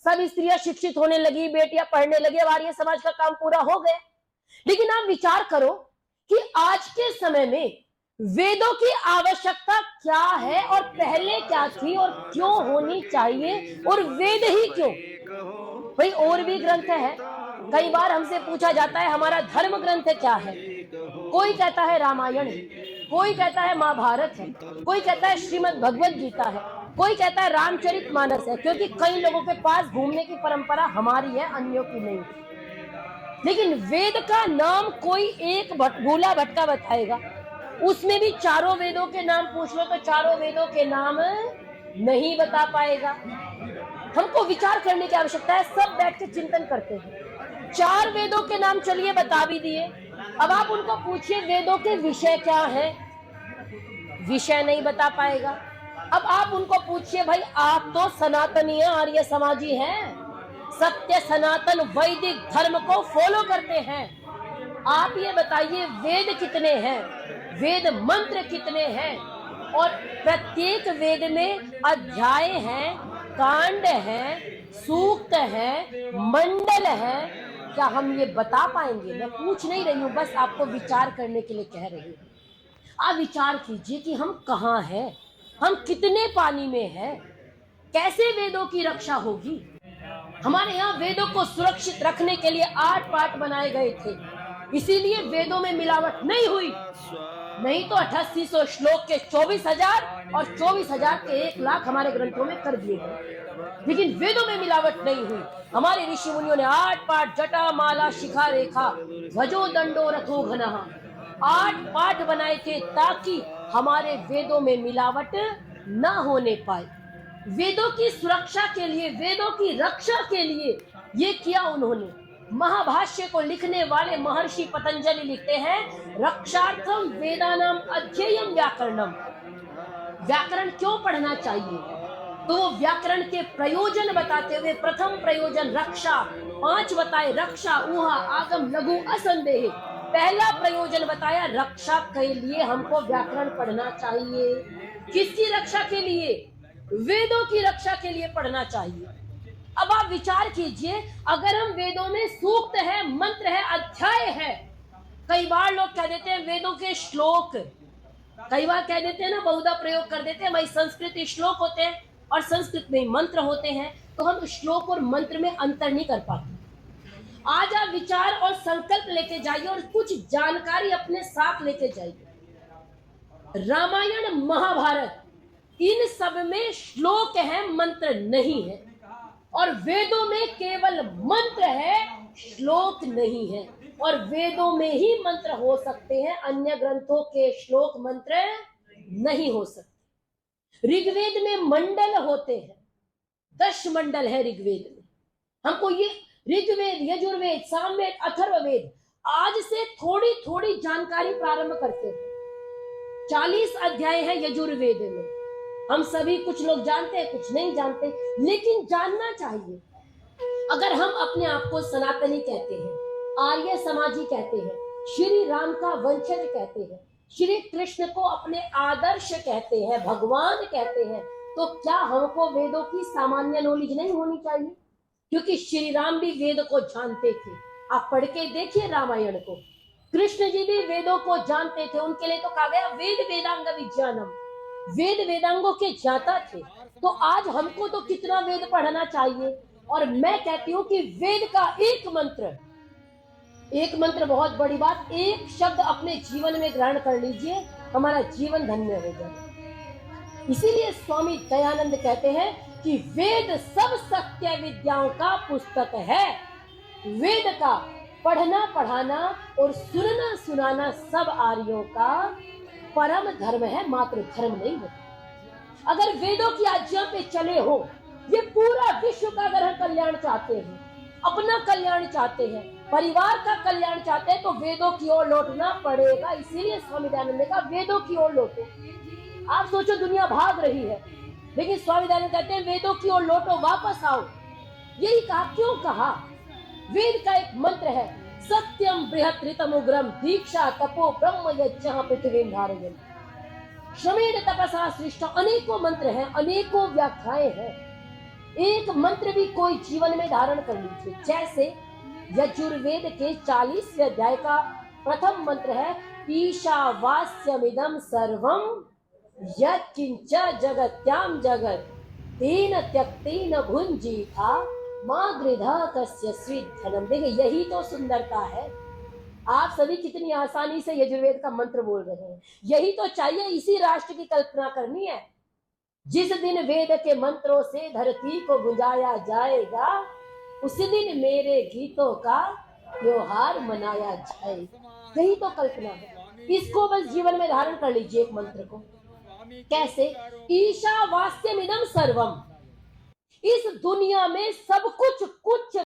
सब स्त्रियां शिक्षित होने लगी, बेटियां पढ़ने लगी, अब आर्य समाज का काम पूरा हो गया। लेकिन आप विचार करो कि आज के समय में वेदों की आवश्यकता क्या है और पहले क्या थी और क्यों होनी चाहिए, और वेद ही क्यों? भाई और भी ग्रंथ है। कई बार हमसे पूछा जाता है हमारा धर्म ग्रंथ क्या है। कोई कहता है रामायण है, कोई कहता है महाभारत है, कोई कहता है श्रीमद् भगवत गीता है, कोई कहता है रामचरितमानस है, क्योंकि कई लोगों के पास घूमने की परंपरा हमारी है, अन्यों की नहीं। लेकिन वेद का नाम कोई एक भूला भटका बताएगा, उसमें भी चारों वेदों के नाम पूछ लो तो चारों वेदों के नाम नहीं बता पाएगा। हमको विचार करने की आवश्यकता है, सब बैठ के चिंतन करते हैं। 4 वेदों के नाम चलिए बता भी दिए, अब आप उनको पूछिए वेदों के विषय क्या है, विषय नहीं बता पाएगा। अब आप उनको पूछिए भाई आप तो सनातनीय आर्य समाजी हैं, सत्य सनातन वैदिक धर्म को फॉलो करते हैं, आप ये बताइए वेद कितने हैं, वेद मंत्र कितने हैं, और प्रत्येक वेद में अध्याय हैं, कांड हैं, सूक्त हैं, मंडल हैं, क्या हम ये बता पाएंगे? मैं पूछ नहीं रही हूं, बस आपको विचार करने के लिए कह रही हूं। आप विचार कीजिए कि हम कहां हैं, हम कितने पानी में हैं, कैसे वेदों की रक्षा होगी? हमारे यहाँ वेदों को सुरक्षित रखने के लिए 8 पाठ बनाए गए थे, इसीलिए वेदों में मिलावट नहीं हुई, नहीं तो 8800 श्लोक के 24,000 और 24,000 के 1,00,000 हमारे ग्रंथों में कर दिए गए। लेकिन वेदों में मिलावट नहीं हुई। हमारे ऋषि मुनियों ने 8 पाठ जटा माला शिखा रेखा ध्वजो दंडो रथो घनः 8 पाठ बनाए थे ताकि हमारे वेदों में मिलावट न होने पाए। वेदों की सुरक्षा के लिए, वेदों की रक्षा के लिए ये किया उन्होंने। महाभाष्य को लिखने वाले महर्षि पतंजलि लिखते हैं रक्षार्थम वेदानाम अध्ययनम व्याकरणम। व्याकरण क्यों पढ़ना चाहिए? तो वो व्याकरण के प्रयोजन बताते हुए प्रथम प्रयोजन रक्षा, 5 बताए, रक्षा ऊहा आगम लघु असंदेह। पहला प्रयोजन बताया रक्षा के लिए हमको व्याकरण पढ़ना चाहिए। किसकी रक्षा के लिए? वेदों की रक्षा के लिए पढ़ना चाहिए। अब आप विचार कीजिए, अगर हम वेदों में सूक्त है, मंत्र है, अध्याय है, कई बार लोग कह देते हैं वेदों के श्लोक, कई बार कह देते हैं ना, बहुधा प्रयोग कर देते हैं भाई संस्कृत श्लोक होते हैं और संस्कृत में मंत्र होते हैं, तो हम श्लोक और मंत्र में अंतर नहीं कर पाते। आज आप विचार और संकल्प लेके जाइए और कुछ जानकारी अपने साथ लेके जाइए। रामायण महाभारत इन सब में श्लोक है, मंत्र नहीं है, और वेदों में केवल मंत्र है, श्लोक नहीं है, और वेदों में ही मंत्र हो सकते हैं, अन्य ग्रंथों के श्लोक मंत्र नहीं हो सकते। ऋग्वेद में मंडल होते हैं, 10 मंडल है ऋग्वेद में। हमको ये ऋग्वेद, यजुर्वेद, सामवेद, अथर्ववेद आज से थोड़ी थोड़ी जानकारी प्रारंभ करते हैं। 40 अध्याय है यजुर्वेद में, हम सभी कुछ लोग जानते हैं, कुछ नहीं जानते, लेकिन जानना चाहिए। अगर हम अपने आप को सनातनी कहते हैं, आर्य समाजी कहते हैं, श्री राम का वंशज कहते हैं, श्री कृष्ण को अपने आदर्श कहते हैं, भगवान कहते हैं, तो क्या हमको वेदों की सामान्य नॉलेज नहीं होनी चाहिए? क्योंकि श्री राम भी वेद को जानते थे। आप पढ़ के देखिए रामायण को, कृष्ण जी भी वेदों को जानते थे, उनके लिए तो कहा गया वेद वेदांग विज्ञानम, वेद वेदांगों के ज्ञाता थे। तो आज हमको तो कितना वेद पढ़ना चाहिए। और मैं कहती हूं कि वेद का एक मंत्र बहुत बड़ी बात, एक शब्द अपने जीवन में ग्रहण कर लीजिए, हमारा जीवन धन्य हो जाए। इसीलिए स्वामी दयानंद कहते हैं कि वेद सब सत्य विद्याओं का पुस्तक है। वेद का पढ़ना पढ़ाना और सुनना सुनाना सब आर्यों का परम धर्म है, मात्र धर्म नहीं होता। अगर वेदों की आज्ञा पे चले हो, ये पूरा विश्व का अगर हम कल्याण चाहते हैं, अपना कल्याण चाहते हैं, परिवार का कल्याण चाहते हैं, तो वेदों की ओर लौटना पड़ेगा। इसीलिए स्वामी दयानंद ने कहा वेदों की ओर लौटो। आप सोचो दुनिया भाग रही है, लेकिन स्वामी दयानंद कहते हैं वेदों की ओर लौटो, वापस आओ। यही कहा, क्यों कहा? वेद का एक मंत्र है, सत्यम बृहत् ऋतम उग्रम दीक्षा तपो ब्रह्म यज्ञ पृथ्वी धारयन्। श्रमेण तपसा सृष्ट, अनेकों मंत्र हैं, अनेकों व्याख्याएं हैं। एक मंत्र भी कोई जीवन में धारण कर लीजिए। जैसे यजुर्वेद के 40वें अध्याय का प्रथम मंत्र है, ईशावास्यमिदं सर्वम यत्किंच जगत्याम जगत तेन त्यक्तेन भुंजीथा मां गृधः कस्य स्विद्धनम। देखिए यही तो सुंदरता है। आप सभी कितनी आसानी से यजुर्वेद का मंत्र बोल रहे हैं। यही तो चाहिए, इसी राष्ट्र की कल्पना करनी है। जिस दिन वेद के मंत्रों से धरती को गुंजाया जाएगा, उसी दिन मेरे गीतों का त्योहार मनाया जाएगा। यही तो कल्पना है। इसको बस जीवन में धारण कर लीजिए एक मंत्र को। कैसे? ईशावास्यमिदं सर्वम, इस दुनिया में सब कुछ कुछ